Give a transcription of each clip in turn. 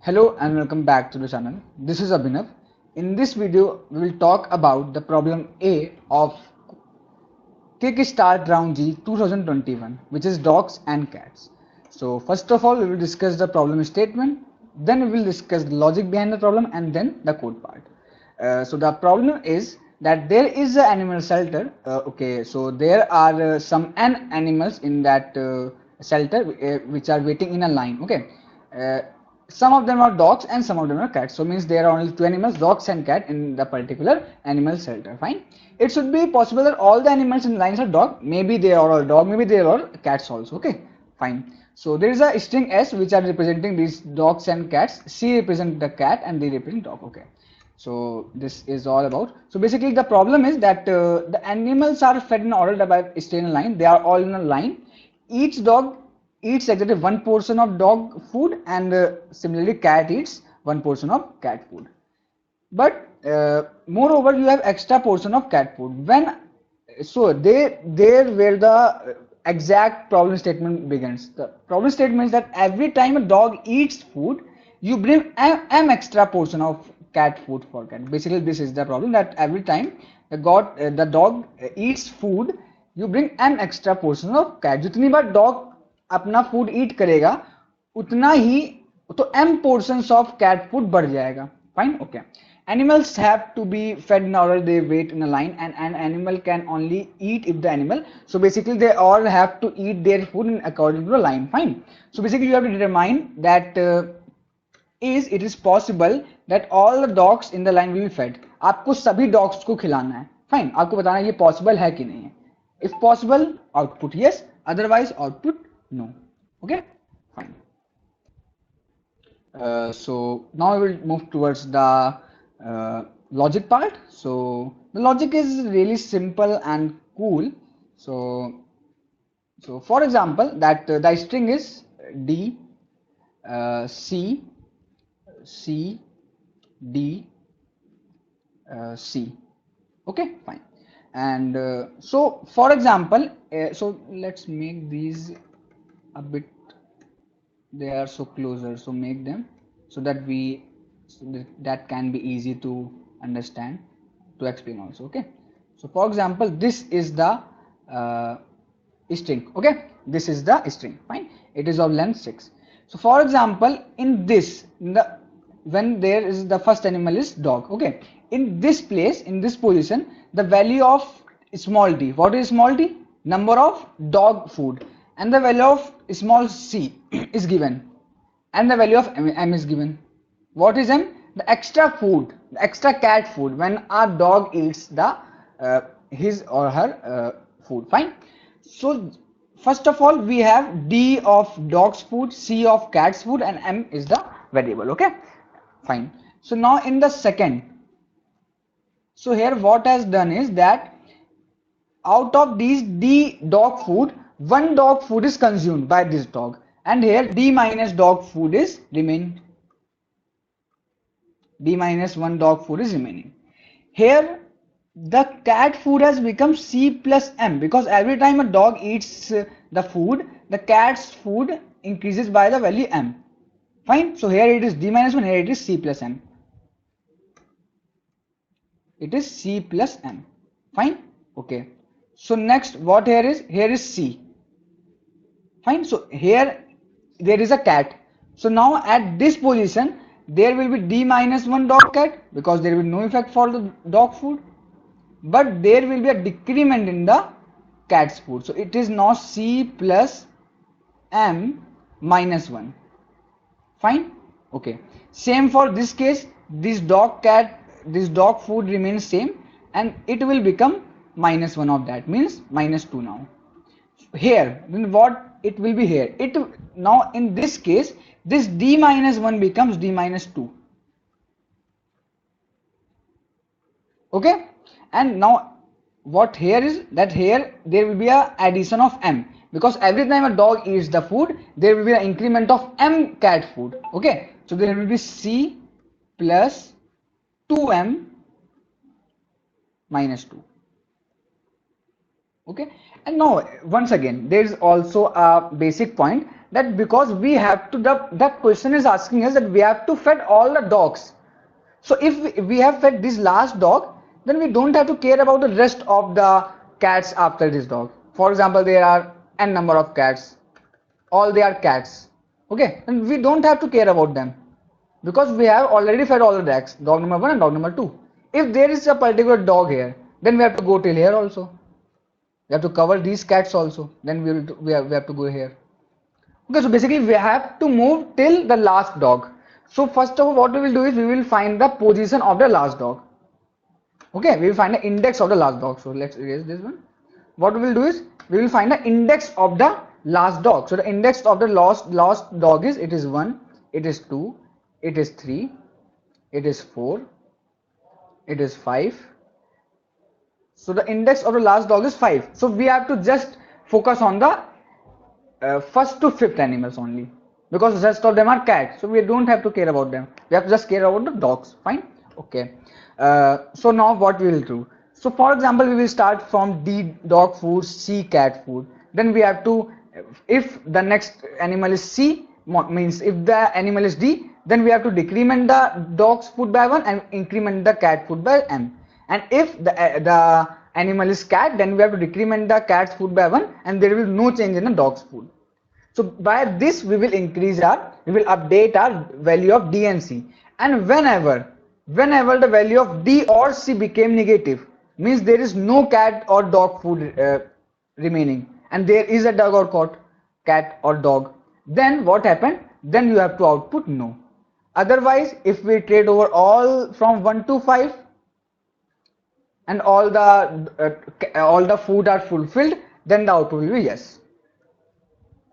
Hello and welcome back to the channel. This is Abhinav. In this video, we will talk about the problem A of Kickstart Round G 2021, which is dogs and cats. So first of all, we will discuss the problem statement, then we will discuss the logic behind the problem, and then the code part. So the problem is that there is an animal shelter. Okay, so there are some n animals in that shelter which are waiting in a line. Okay, uh, some of them are dogs and some of them are cats, so means there are only two animals, dogs and cat, in the particular animal shelter. Fine, it should be possible that all the animals in lines are dog, maybe they are all dog, maybe they are all cats also. Okay, fine. So there is a string S which are representing these dogs and cats, C represent the cat and D represent dog. Okay, so this is all about. So basically the problem is that the animals are fed in order by stay in a line, they are all in a line. Each dog eats exactly one portion of dog food, and similarly cat eats one portion of cat food. But moreover, you have extra portion of cat food. When so they there where the exact problem statement begins. The problem statement is that every time a dog eats food, you bring m extra portion of cat food for cat. Basically, this is the problem, that every time the dog eats food, you bring m extra portion of cat. जितनी बार dog अपना food eat करेगा, उतना ही तो m portions of cat food बढ़ जाएगा. Fine, okay. Animals have to be fed in order they wait in a line, and an animal can only eat if the animal. So basically, they all have to eat their food in according to the line. Fine. So basically, you have to determine that it is possible that all the dogs in the line will be fed. आपको सभी dogs को खिलाना है. Fine. आपको बताना है ये possible है कि नहीं है. If possible, output yes. Otherwise, output no. Okay. Fine. So now we will move towards the logic part. So the logic is really simple and cool. So for example, that the string is D, C, C, D, C. Okay, fine. And so for example, so let's make these a bit, they are so closer, so make them so that that can be easy to understand, to explain also. Okay, so for example, this is the uh, string. Okay, this is the string. Fine, it is of length 6. So for example, when there is the first animal is dog. Okay, in this place, in this position, the value of small d, what is small d? Number of dog food, and the value of small c is given, and the value of m is given. What is m? The extra food, the extra cat food when our dog eats the his or her food. Fine. So first of all, we have d of dog's food, c of cat's food, and m is the variable. Okay, fine. So now in the second, so here what has done is that out of these d dog food, one dog food is consumed by this dog, and here d minus dog food is remaining. D minus 1 dog food is remaining. Here the cat food has become C plus M, because every time a dog eats the food, the cat's food increases by the value M. Fine. So here it is D minus 1, here it is C plus M. It is C plus M. Fine. Okay. So next what here is C. Fine. So here there is a cat. So now at this position there will be d minus 1 dog cat, because there will be no effect for the dog food, but there will be a decrement in the cat's food. So it is now C plus M minus 1. Fine. Okay. Same for this case, this dog food remains same, and it will become minus 1 of that, means minus 2 now. Here then what it will be here, it now in this case this d minus 1 becomes d minus 2. Okay, and now what here is that here there will be a addition of m, because every time a dog eats the food there will be an increment of m cat food. Okay, so there will be c plus 2m minus 2. Okay, and now once again there is also a basic point, that because we have to, that question is asking us that we have to feed all the dogs. So if we have fed this last dog, then we don't have to care about the rest of the cats after this dog. For example, there are n number of cats, all they are cats. Okay, and we don't have to care about them because we have already fed all the dogs, dog number 1 and dog number 2. If there is a particular dog here, then we have to go till here also. We have to cover these cats also. Then we have to go here. Okay, so basically we have to move till the last dog. So first of all, what we will do is we will find the position of the last dog. Okay, we will find the index of the last dog. So let's erase this one. What we will do is we will find the index of the last dog. So the index of the last dog is, it is 1, it is 2, it is 3, it is 4, it is 5. So the index of the last dog is 5. So we have to just focus on the first to fifth animals only, because the rest of them are cats, so we don't have to care about them. We have to just care about the dogs. Fine. Okay. So now what we will do, so for example, we will start from D, dog food, C, cat food. Then we have to, if the next animal is C, means if the animal is D, then we have to decrement the dog's food by 1 and increment the cat food by n. And if the animal is cat, then we have to decrement the cat's food by 1 and there will be no change in the dog's food. So by this we will update our value of D and C. And whenever the value of D or C became negative, means there is no cat or dog food remaining and there is a dog or cat or dog, then what happened? Then you have to output no. Otherwise, if we iterate over all from 1 to 5 and all the food are fulfilled, then the output will be yes.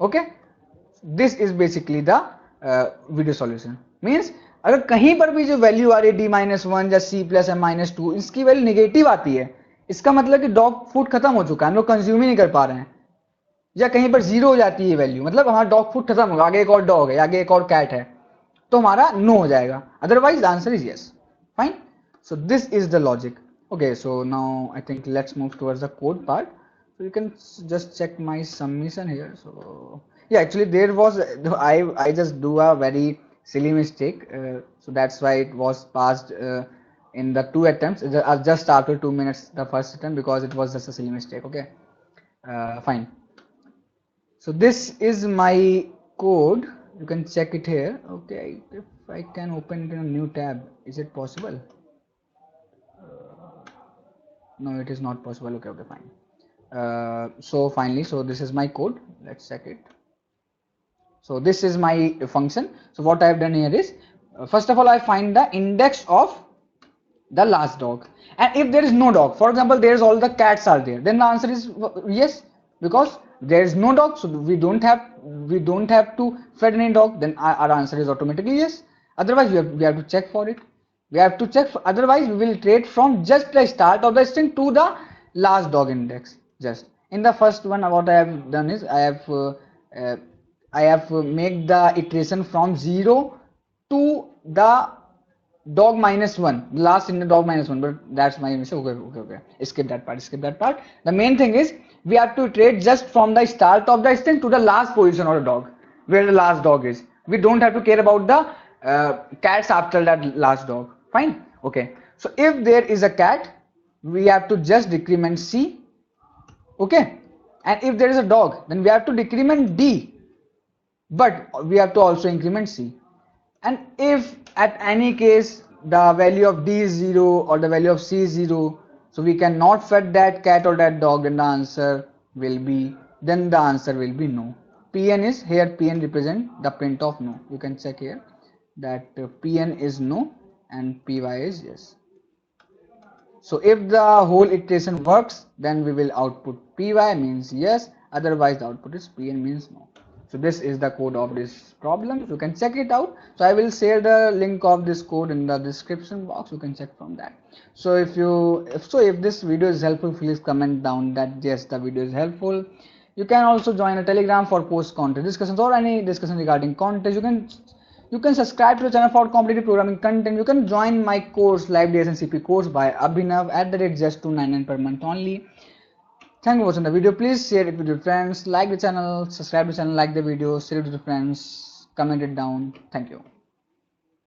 Okay, this is basically the video solution. Means अगर कहीं पर भी जो value आ रही है D-1 या C+M-2, इसकी value negative आती है, इसका मतलब कि डॉग फूड खत्म हो चुका है, हम लोग कंज्यूम ही नहीं कर पा रहे हैं, या कहीं पर जीरो हो जाती है वैल्यू, मतलब हमारा डॉग फूड खत्म होगा, आगे एक और डॉग है, आगे एक और कैट है, तो हमारा नो हो जाएगा. Otherwise the answer is yes. Fine. So this is the logic. Okay, so now I think let's move towards the code part. So you can just check my submission here. So yeah, actually there was I just do a very silly mistake, so that's why it was passed in the 2 attempts, just after 2 minutes the first attempt, because it was just a silly mistake. Okay, fine. So this is my code, you can check it here. Okay, if I can open it in a new tab, is it possible? No, it is not possible. Okay, fine. So finally, so this is my code, let's check it. So this is my function. So what I have done here is, first of all, I find the index of the last dog, and if there is no dog, for example, there is all the cats are there, then the answer is yes, because there is no dog, so we don't have to feed any dog, then our answer is automatically yes. Otherwise we have to check for it. We have to check, otherwise we will iterate from just the start of the string to the last dog index. Just in the first one, what I have done is I have made the iteration from 0 to the dog -1, last in the dog -1, but that's my mistake. Okay. Skip that part. The main thing is we have to iterate just from the start of the string to the last position of the dog, where the last dog is. We don't have to care about the cats after that last dog. Fine. Okay, so if there is a cat, we have to just decrement C. Okay, and if there is a dog, then we have to decrement D, but we have to also increment C. And if at any case the value of D is 0 or the value of C is 0, so we cannot feed that cat or that dog, then the answer will be no. Pn is here, Pn represent the print of no. You can check here that Pn is no and Py is yes. So if the whole iteration works, then we will output Py means yes, otherwise the output is Pn means no. So this is the code of this problem. You can check it out. So I will share the link of this code in the description box. You can check from that. So if this video is helpful, please comment down that yes, the video is helpful. You can also join a Telegram for post content discussions or any discussion regarding content. You can subscribe to the channel for competitive programming content. You can join my course, Live DS and CP course by Abhinav at the rate just $299 per month only. Thank you for watching the video. Please share it with your friends, like the channel, subscribe to the channel, like the video, share it with your friends, comment it down. Thank you.